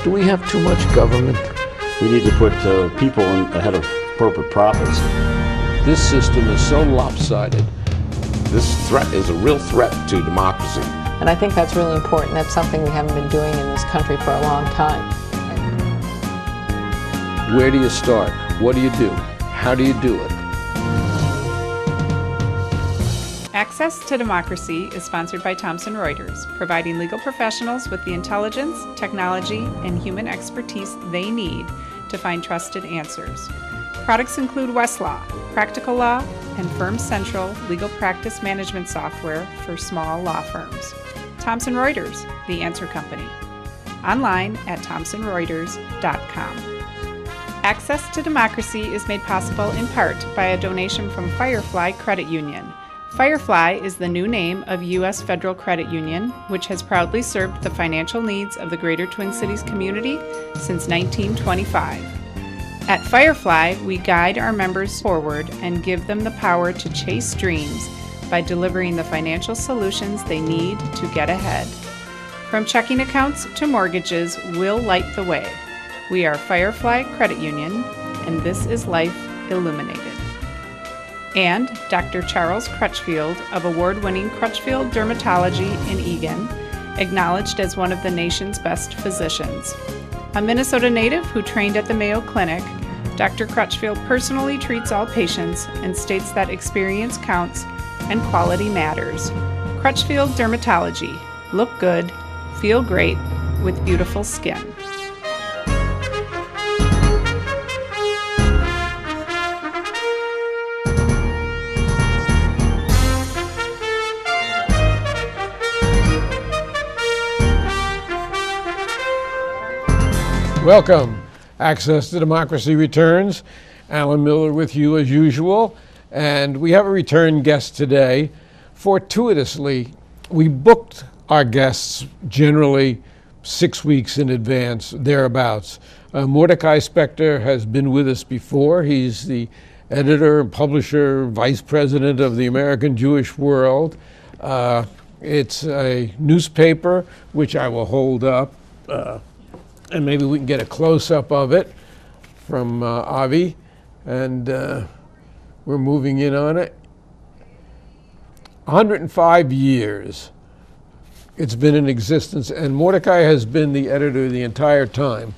Do we have too much government? We need to put people ahead of corporate profits. This system is so lopsided. This threat is a real threat to democracy. And I think that's really important. That's something we haven't been doing in this country for a long time. Where do you start? What do you do? How do you do it? Access to Democracy is sponsored by Thomson Reuters, providing legal professionals with the intelligence, technology, and human expertise they need to find trusted answers. Products include Westlaw, Practical Law, and Firm Central legal practice management software for small law firms. Thomson Reuters, the answer company. Online at thomsonreuters.com. Access to Democracy is made possible in part by a donation from Firefly Credit Union. Firefly is the new name of U.S. Federal Credit Union, which has proudly served the financial needs of the Greater Twin Cities community since 1925. At Firefly, we guide our members forward and give them the power to chase dreams by delivering the financial solutions they need to get ahead. From checking accounts to mortgages, we'll light the way. We are Firefly Credit Union, and this is Life Illuminated. And Dr. Charles Crutchfield of award-winning Crutchfield Dermatology in Eagan, acknowledged as one of the nation's best physicians. A Minnesota native who trained at the Mayo Clinic, Dr. Crutchfield personally treats all patients and states that experience counts and quality matters. Crutchfield Dermatology. Look good, feel great, with beautiful skin. Welcome. Access to Democracy returns. Alan Miller with you as usual. And we have a return guest today. Fortuitously, we booked our guests generally 6 weeks in advance, thereabouts. Mordecai Specktor has been with us before. He's the editor, publisher, vice president of the American Jewish World. It's a newspaper, which I will hold up. And maybe we can get a close-up of it from Avi. And we're moving in on it. 105 years it's been in existence, and Mordecai has been the editor the entire time.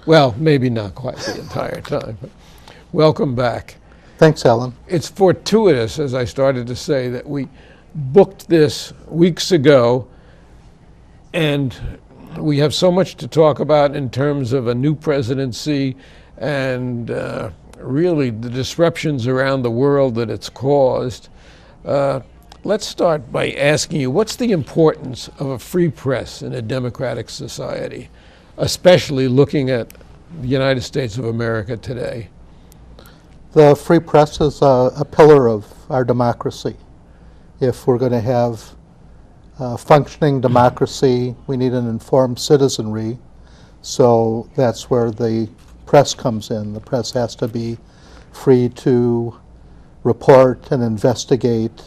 Well, maybe not quite the entire time, but welcome back. Thanks, Alan. It's fortuitous, as I started to say, that we booked this weeks ago, and we have so much to talk about in terms of a new presidency and really the disruptions around the world that it's caused. Let's start by asking you, what's the importance of a free press in a democratic society, especially looking at the United States of America today? The free press is a pillar of our democracy. If we're going to have functioning democracy, we need an informed citizenry, so that's where the press comes in. The press has to be free to report and investigate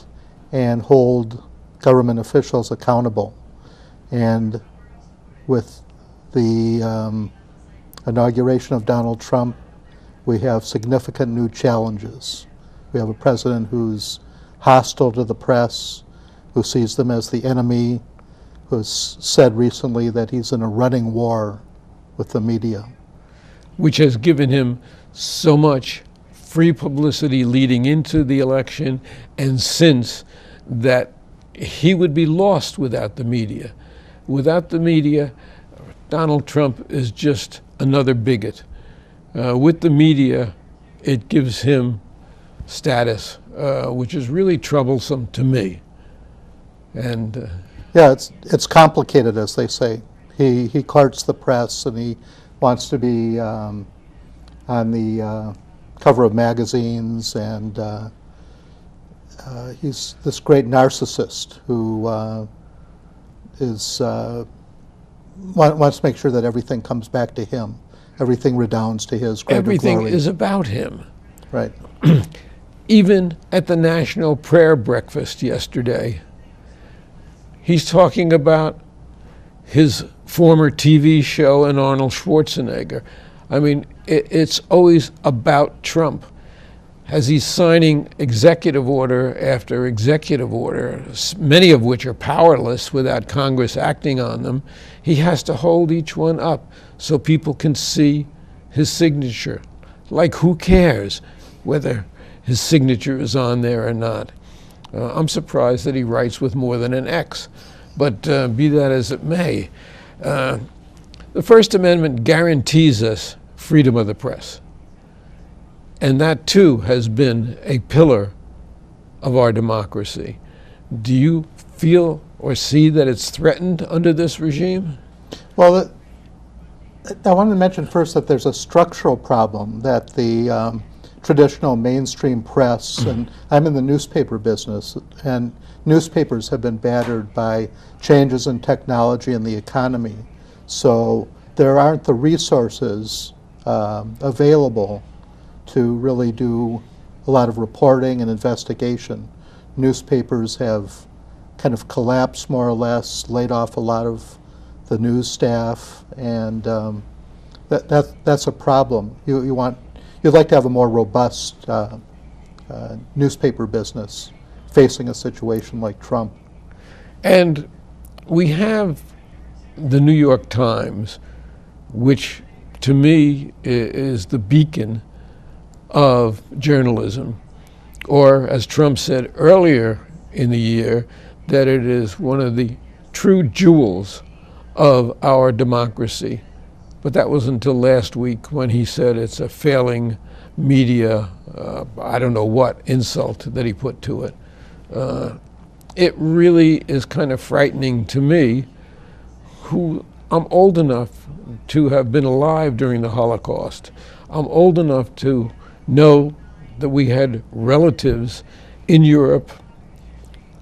and hold government officials accountable. And with the inauguration of Donald Trump, we have significant new challenges. We have a president who's hostile to the press, who sees them as the enemy, who's said recently that he's in a running war with the media. Which has given him so much free publicity leading into the election, and since that he would be lost without the media. Without the media, Donald Trump is just another bigot. With the media, it gives him status, which is really troublesome to me. And yeah, it's complicated, as they say. He carts the press, and he wants to be on the cover of magazines, and he's this great narcissist who wants to make sure that everything comes back to him. Everything redounds to his greater everything glory. is about him. Right. Even at the National Prayer Breakfast yesterday, he's talking about his former TV show and Arnold Schwarzenegger. I mean, it's always about Trump. As he's signing executive order after executive order, many of which are powerless without Congress acting on them, he has to hold each one up so people can see his signature. Like, who cares whether his signature is on there or not? I'm surprised that he writes with more than an X, but be that as it may. The First Amendment guarantees us freedom of the press. And that, too, has been a pillar of our democracy. Do you feel or see that it's threatened under this regime? Well, I wanted to mention first that there's a structural problem that the traditional mainstream press, and I'm in the newspaper business, and newspapers have been battered by changes in technology and the economy. So there aren't the resources available to really do a lot of reporting and investigation. Newspapers have kind of collapsed more or less, laid off a lot of the news staff, and that's a problem. You'd like to have a more robust newspaper business facing a situation like Trump. And we have the New York Times, which to me is the beacon of journalism, or as Trump said earlier in the year, that it is one of the true jewels of our democracy. But that was until last week when he said it's a failing media, I don't know what insult that he put to it. It really is kind of frightening to me, who I'm old enough to have been alive during the Holocaust. I'm old enough to know that we had relatives in Europe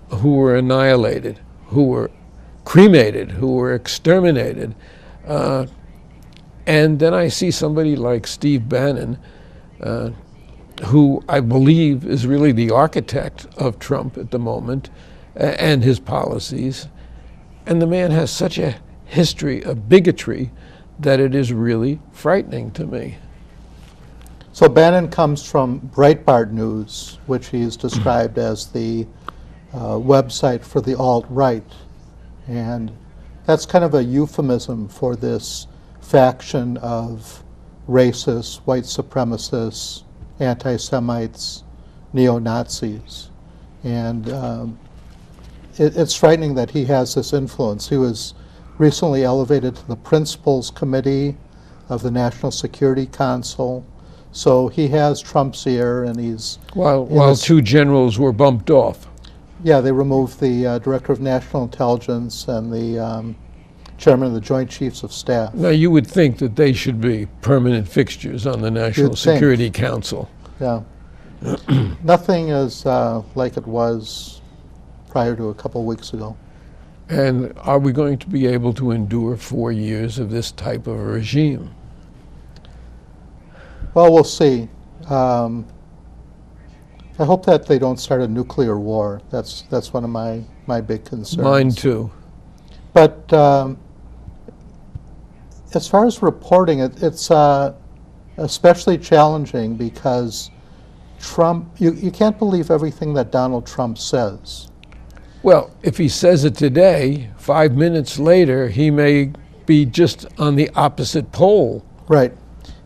who were annihilated, who were cremated, who were exterminated. And then I see somebody like Steve Bannon, who I believe is really the architect of Trump at the moment and his policies. And the man has such a history of bigotry that it is really frightening to me. So Bannon comes from Breitbart News, which he's described as the website for the alt-right. And that's kind of a euphemism for this faction of racists, white supremacists, anti-Semites, neo-Nazis. And it's frightening that he has this influence. He was recently elevated to the Principals Committee of the National Security Council. So he has Trump's ear, and he's... While two generals were bumped off. Yeah, they removed the Director of National Intelligence and the Chairman of the Joint Chiefs of Staff. Now, you would think that they should be permanent fixtures on the National Security Council. Yeah. Nothing is like it was prior to a couple of weeks ago. And are we going to be able to endure 4 years of this type of a regime? Well, we'll see. I hope that they don't start a nuclear war. That's one of my big concerns. Mine too. But as far as reporting, it's especially challenging because Trump, you can't believe everything that Donald Trump says. Well, if he says it today, 5 minutes later, he may be just on the opposite pole. Right.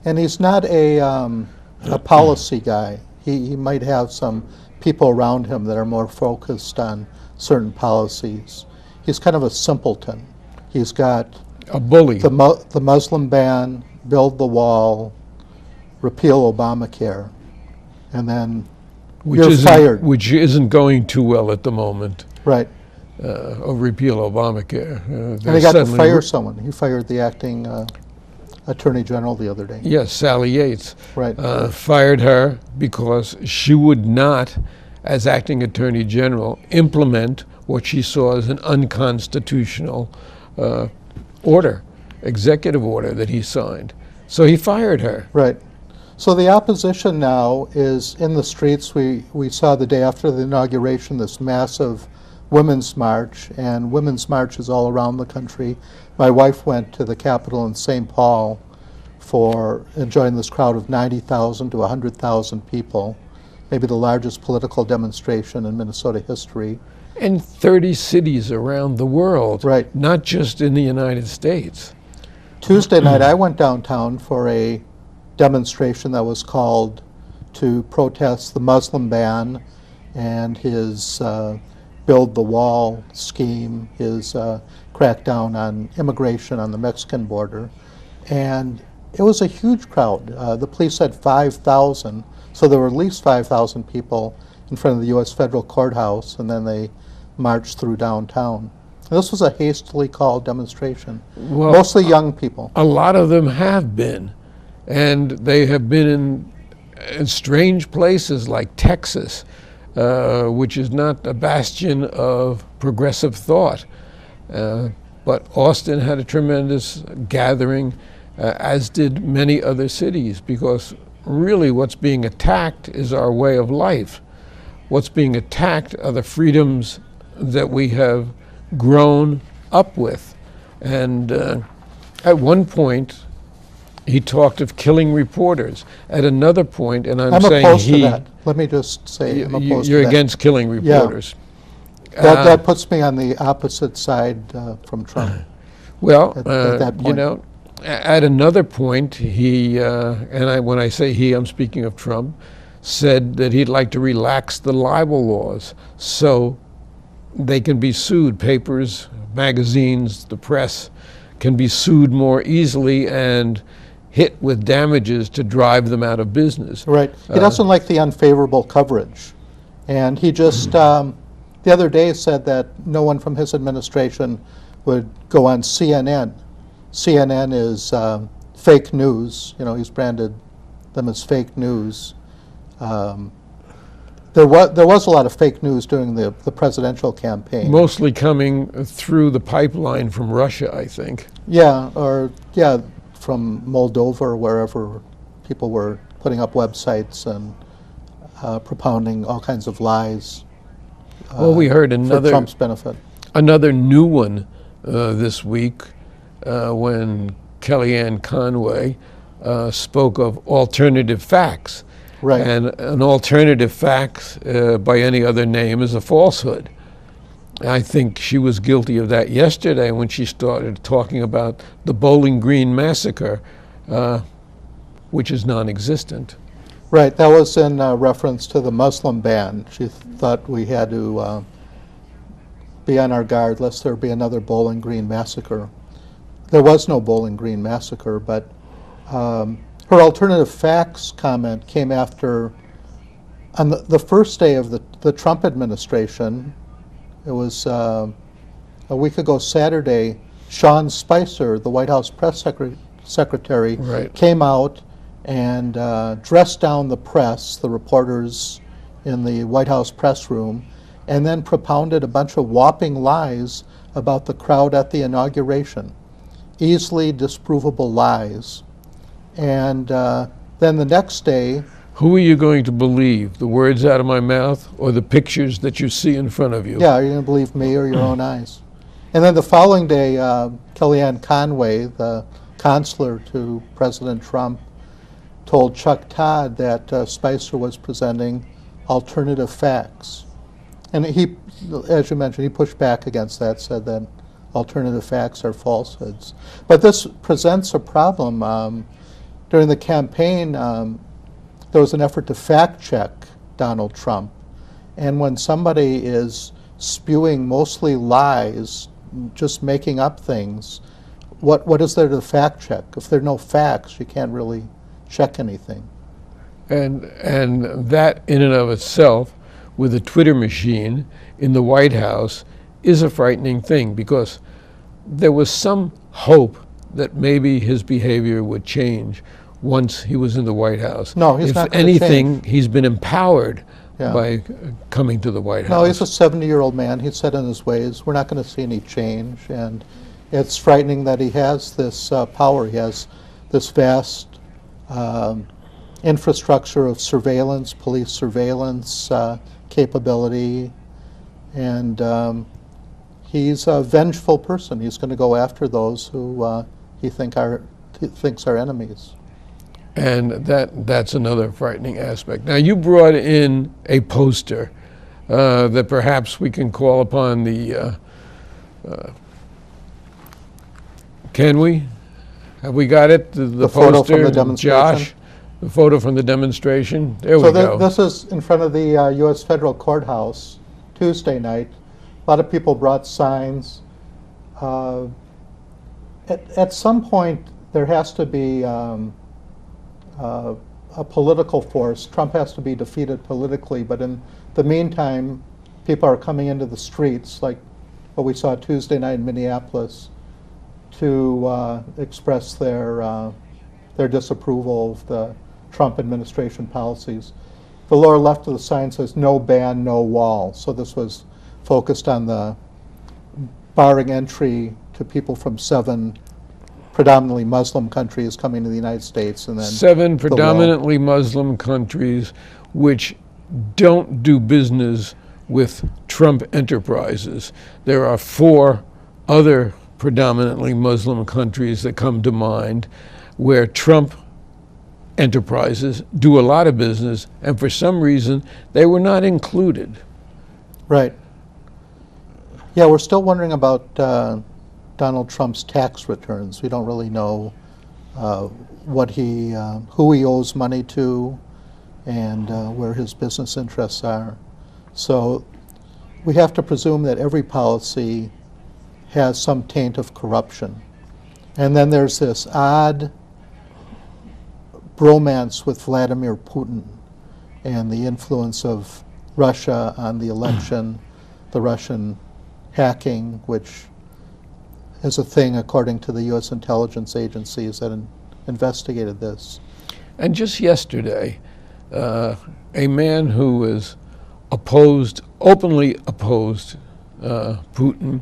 And he's not a policy guy. He might have some people around him that are more focused on certain policies. He's kind of a simpleton. He's got a bully. The Muslim ban, build the wall, repeal Obamacare, and then you're fired. Which isn't going too well at the moment. Right. Or repeal Obamacare. And he got to fire someone. He fired the acting Attorney General the other day. Yes, Sally Yates. Right. Fired her because she would not, as acting Attorney General, implement what she saw as an unconstitutional order, executive order that he signed. So he fired her. Right. So the opposition now is in the streets. We saw the day after the inauguration this massive Women's March, and women's marches all around the country. My wife went to the Capitol in St. Paul and joined this crowd of 90,000 to 100,000 people, maybe the largest political demonstration in Minnesota history. In 30 cities around the world, Right. not just in the United States. Tuesday night, I went downtown for a demonstration that was called to protest the Muslim ban and his build the wall scheme, his crackdown on immigration on the Mexican border. And it was a huge crowd. The police said 5,000, so there were at least 5,000 people in front of the U.S. federal courthouse, and then they marched through downtown. This was a hastily called demonstration, Well, mostly young people. a lot of them have been, and they have been in strange places like Texas, which is not a bastion of progressive thought. But Austin had a tremendous gathering, as did many other cities, because really what's being attacked is our way of life. What's being attacked are the freedoms that we have grown up with. And at one point, he talked of killing reporters. At another point, and I'm saying opposed he, to that. Let me just say I'm opposed you're to that. against killing reporters. That puts me on the opposite side from Trump. Well, at that you point. know, at another point, he, when I say he, I'm speaking of Trump, said that he'd like to relax the libel laws so they can be sued. Papers, magazines, the press can be sued more easily and hit with damages to drive them out of business. Right. He doesn't like the unfavorable coverage. And he just, the other day, said that no one from his administration would go on CNN. CNN is fake news. You know, he's branded them as fake news. There was a lot of fake news during the presidential campaign. Mostly coming through the pipeline from Russia, I think. Yeah, from Moldova or wherever people were putting up websites and propounding all kinds of lies Well, we heard for Trump's benefit. another new one this week when Kellyanne Conway spoke of alternative facts. Right. And an alternative fact by any other name is a falsehood. I think she was guilty of that yesterday when she started talking about the Bowling Green massacre, which is non-existent. Right, that was in reference to the Muslim ban. She thought we had to be on our guard lest there be another Bowling Green massacre. There was no Bowling Green massacre, but her alternative facts comment came after, on the first day of the Trump administration. It was a week ago Saturday. Sean Spicer, the White House press secretary, Right. came out and dressed down the press, the reporters in the White House press room, and then propounded a bunch of whopping lies about the crowd at the inauguration. Easily disprovable lies. And then the next day, Who are you going to believe, the words out of my mouth or the pictures that you see in front of you? yeah, are you going to believe me or your own eyes? And then the following day, Kellyanne Conway, the counselor to President Trump, told Chuck Todd that Spicer was presenting alternative facts. And he, as you mentioned, he pushed back against that, said that alternative facts are falsehoods. But this presents a problem. During the campaign, there was an effort to fact-check Donald Trump. And when somebody is spewing mostly lies, just making up things, what is there to fact-check? If there are no facts, you can't really check anything. And that in and of itself, with a Twitter machine in the White House, is a frightening thing, because there was some hope that maybe his behavior would change once he was in the White House. No, he's not If gonna anything, change. he's been empowered Yeah. by coming to the White House. No, he's a 70-year-old man. He's set in his ways. We're not going to see any change. And it's frightening that he has this power. He has this vast infrastructure of surveillance, police surveillance capability. And he's a vengeful person. He's going to go after those who he thinks are enemies. And that's another frightening aspect. Now, you brought in a poster that perhaps we can call upon the, can we? Have we got it? The photo poster, from the demonstration? Josh, the photo from the demonstration. There So we go. this is in front of the U.S. Federal Courthouse Tuesday night. A lot of people brought signs. At some point, there has to be a political force. Trump has to be defeated politically, but in the meantime, people are coming into the streets, like what we saw Tuesday night in Minneapolis, to express their disapproval of the Trump administration policies. The lower left of the sign says, "No ban, no wall." So this was focused on the barring entry to people from 7 predominantly Muslim countries coming to the United States, and then 7 predominantly Muslim countries which don't do business with Trump enterprises. There are 4 other predominantly Muslim countries that come to mind where Trump enterprises do a lot of business, and for some reason they were not included. Right. Yeah, we're still wondering about Donald Trump's tax returns. We don't really know who he owes money to, and where his business interests are. So we have to presume that every policy has some taint of corruption. And then there's this odd bromance with Vladimir Putin and the influence of Russia on the election, the Russian hacking, which is a thing according to the U.S. intelligence agencies that investigated this. And just yesterday, a man who was openly opposed Putin,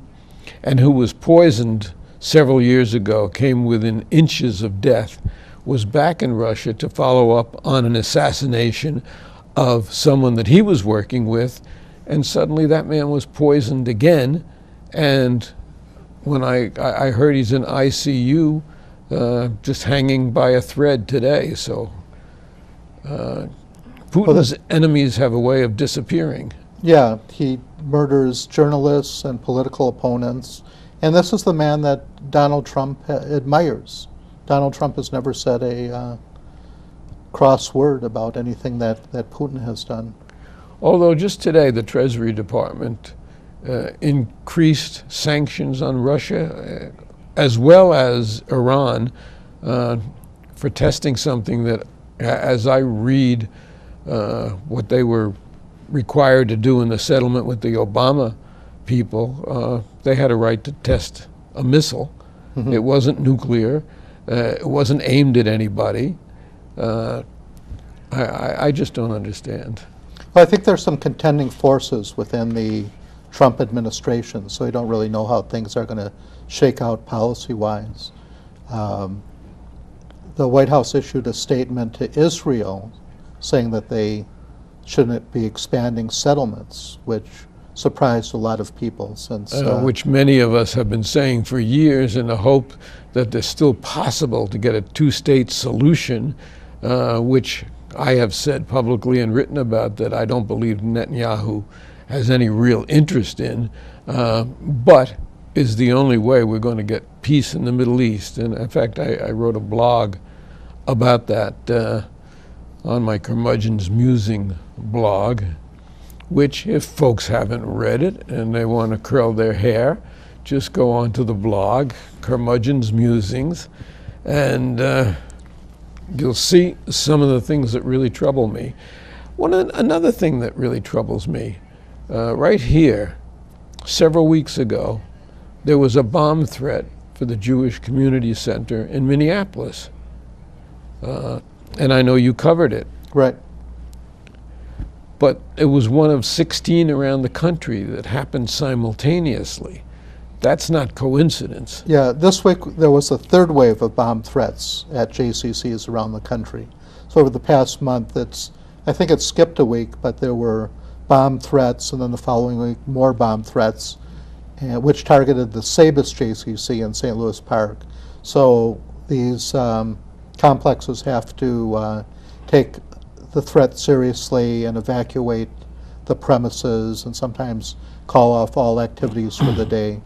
and who was poisoned several years ago, came within inches of death, was back in Russia to follow up on an assassination of someone that he was working with, and suddenly that man was poisoned again. And when I heard he's in ICU, just hanging by a thread today. So Putin's enemies have a way of disappearing. Yeah, he murders journalists and political opponents. And this is the man that Donald Trump admires. Donald Trump has never said a cross word about anything that Putin has done. Although just today the Treasury Department increased sanctions on Russia as well as Iran for testing something that, as I read what they were required to do in the settlement with the Obama people, they had a right to test a missile. Mm-hmm. It wasn't nuclear. It wasn't aimed at anybody. I just don't understand. Well, I think there's some contending forces within the Trump administration, so we don't really know how things are going to shake out policy-wise. The White House issued a statement to Israel saying that they shouldn't be expanding settlements, which surprised a lot of people since... which many of us have been saying for years in the hope that there's still possible to get a 2-state solution, which I have said publicly and written about that I don't believe Netanyahu has any real interest in, but is the only way we're going to get peace in the Middle East. And in fact, I wrote a blog about that on my Curmudgeon's Musing blog, which, if folks haven't read it and they want to curl their hair, just go onto the blog, Curmudgeon's Musings, and you'll see some of the things that really trouble me. Another thing that really troubles me, right here, several weeks ago, there was a bomb threat for the Jewish Community Center in Minneapolis. And I know you covered it. Right. But it was one of 16 around the country that happened simultaneously. That's not coincidence. Yeah, this week there was a third wave of bomb threats at JCCs around the country. So over the past month, I think it skipped a week, but there were bomb threats, and then the following week more bomb threats, which targeted the Sabus JCC in St. Louis Park. So these complexes have to take the threat seriously and evacuate the premises, and sometimes call off all activities for the day.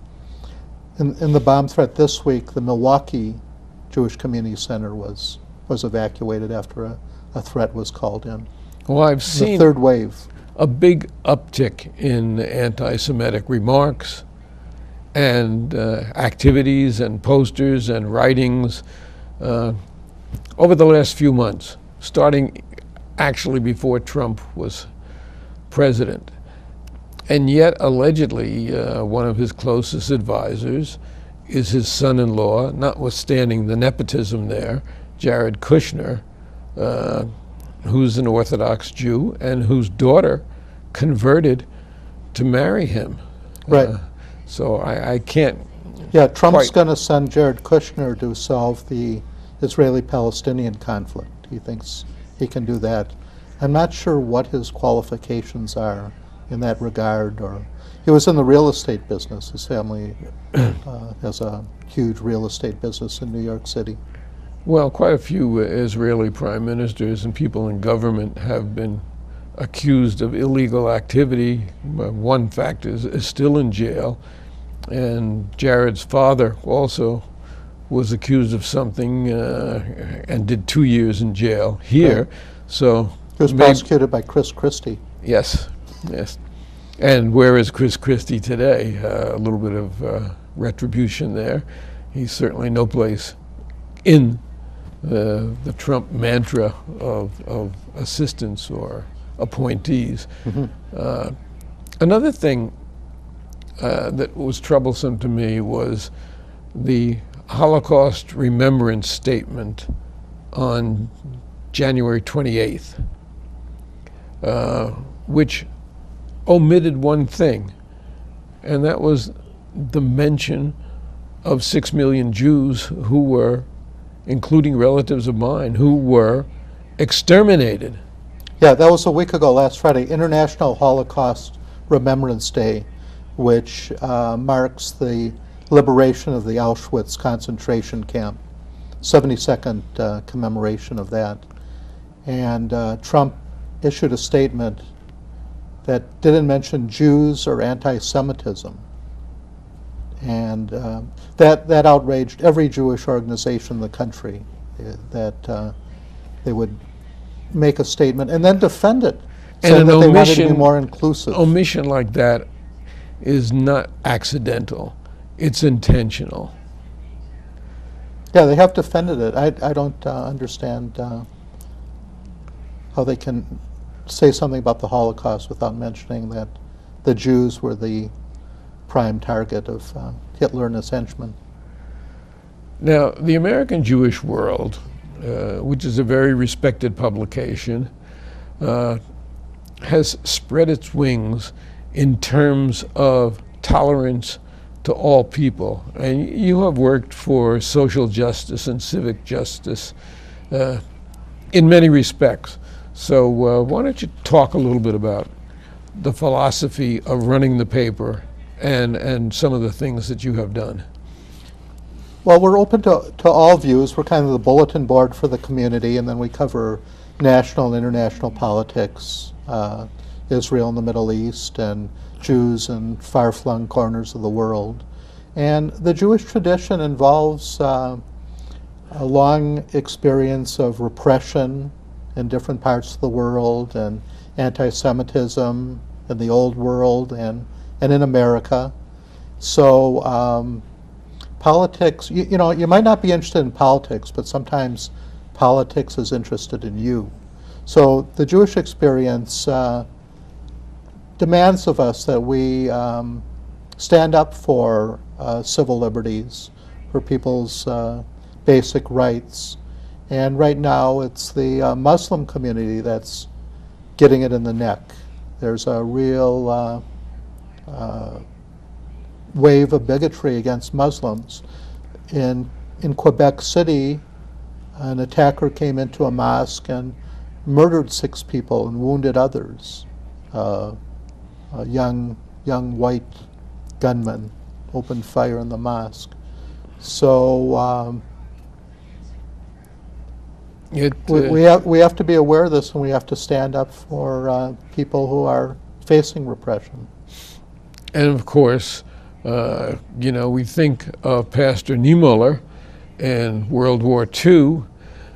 In the bomb threat this week, the Milwaukee Jewish Community Center was evacuated after a threat was called in. Well, I've The seen third wave. a big uptick in anti-Semitic remarks and activities and posters and writings over the last few months, starting actually before Trump was president. And yet, allegedly, one of his closest advisors is his son-in-law, notwithstanding the nepotism there, Jared Kushner, who's an Orthodox Jew and whose daughter converted to marry him. Right. So I can't. Yeah, Trump's quite- going to send Jared Kushner to solve the Israeli-Palestinian conflict. He thinks he can do that. I'm not sure what his qualifications are in that regard. Or he was in the real estate business. His family has a huge real estate business in New York City. Well, quite a few Israeli prime ministers and people in government have been accused of illegal activity. One fact is still in jail. And Jared's father also was accused of something and did 2 years in jail here. Right. So He was prosecuted by Chris Christie. yes, yes. And where is Chris Christie today? A little bit of retribution there. He's certainly no place in the Trump mantra of assistants or appointees. Another thing that was troublesome to me was the Holocaust Remembrance statement on January 28th, which omitted one thing, and that was the mention of 6 million Jews who were, including relatives of mine, who were exterminated. Yeah, that was a week ago, last Friday, International Holocaust Remembrance Day, which marks the liberation of the Auschwitz concentration camp, 72nd commemoration of that. And Trump issued a statement that didn't mention Jews or anti-Semitism. And that outraged every Jewish organization in the country, that they would make a statement and then defend it, saying that they wanted to be more inclusive. Omission like that is not accidental. It's intentional. Yeah, they have defended it. I don't understand how they can say something about the Holocaust without mentioning that the Jews were the prime target of Hitler and his henchmen. Now, the American Jewish World, which is a very respected publication, has spread its wings in terms of tolerance to all people. And you have worked for social justice and civic justice in many respects. So why don't you talk a little bit about the philosophy of running the paper and some of the things that you have done? Well, we're open to all views. We're kind of the bulletin board for the community, and then we cover national and international politics, Israel and the Middle East, and Jews in far-flung corners of the world. And the Jewish tradition involves a long experience of repression in different parts of the world, and anti-Semitism in the old world and in America. So politics, you know, you might not be interested in politics, but sometimes politics is interested in you. So the Jewish experience demands of us that we stand up for civil liberties, for people's basic rights. And right now it's the Muslim community that's getting it in the neck. There's a real wave of bigotry against Muslims. In Quebec City, an attacker came into a mosque and murdered 6 people and wounded others. a young white gunman opened fire in the mosque. So we have to be aware of this, and we have to stand up for people who are facing repression. And of course, we think of Pastor Niemöller in World War II.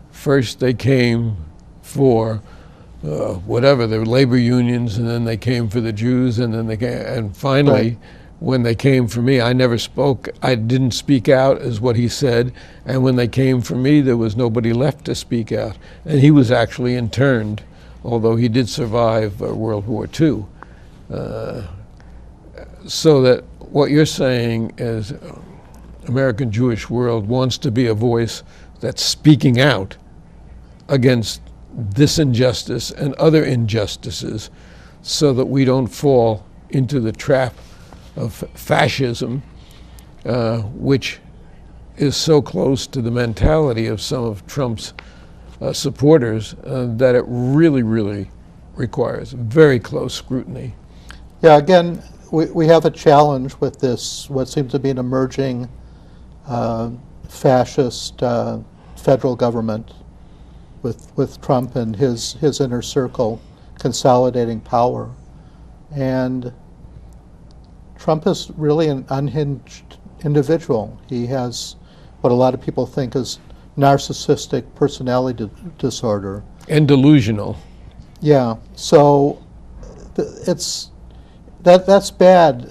First they came for whatever, the labor unions, and then they came for the Jews, and then and finally, Right. When they came for me, I never spoke. I didn't speak out, is what he said. And when they came for me, there was nobody left to speak out. And he was actually interned, although he did survive World War II. So that what you're saying is American Jewish World wants to be a voice that's speaking out against this injustice and other injustices, so that we don't fall into the trap of fascism, which is so close to the mentality of some of Trump's supporters that it really, really requires very close scrutiny. Yeah, again, we have a challenge with this, what seems to be an emerging fascist federal government with Trump and his inner circle consolidating power. And Trump is really an unhinged individual. He has what a lot of people think is narcissistic personality disorder. And delusional. Yeah, so that's bad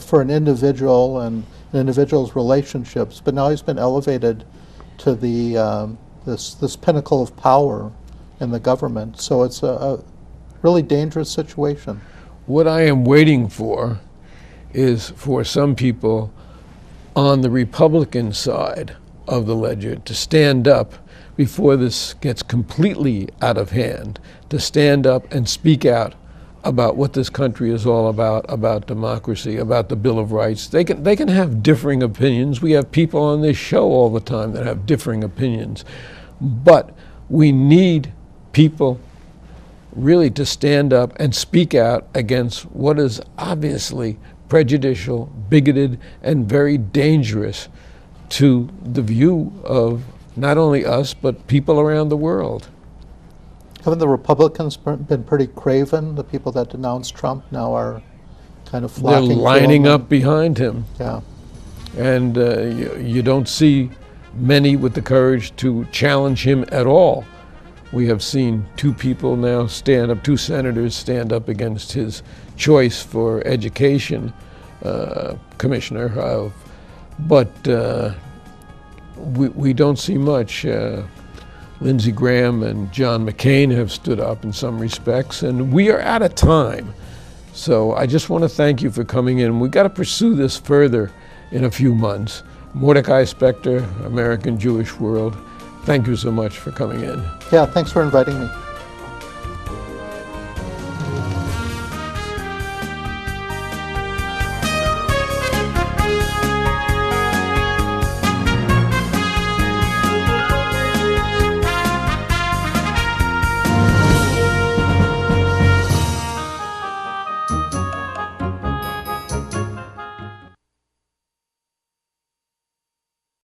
for an individual and an individual's relationships. But now he's been elevated to the this pinnacle of power in the government. So it's a really dangerous situation. What I am waiting for is for some people on the Republican side of the ledger to stand up before this gets completely out of hand, to stand up and speak out about what this country is all about democracy, about the Bill of Rights. They can have differing opinions. We have people on this show all the time that have differing opinions. But we need people really to stand up and speak out against what is obviously prejudicial, bigoted, and very dangerous to the view of not only us, but people around the world. Haven't the Republicans been pretty craven? The people that denounced Trump now are kind of flocking. They're to lining him. up behind him. Yeah. And you don't see many with the courage to challenge him at all. We have seen two people now stand up, two senators stand up against his choice for education commissioner, but we don't see much. Lindsey Graham and John McCain have stood up in some respects, and we are out of time. So I just want to thank you for coming in. We've got to pursue this further in a few months. Mordecai Specktor, American Jewish World, thank you so much for coming in. Yeah, thanks for inviting me.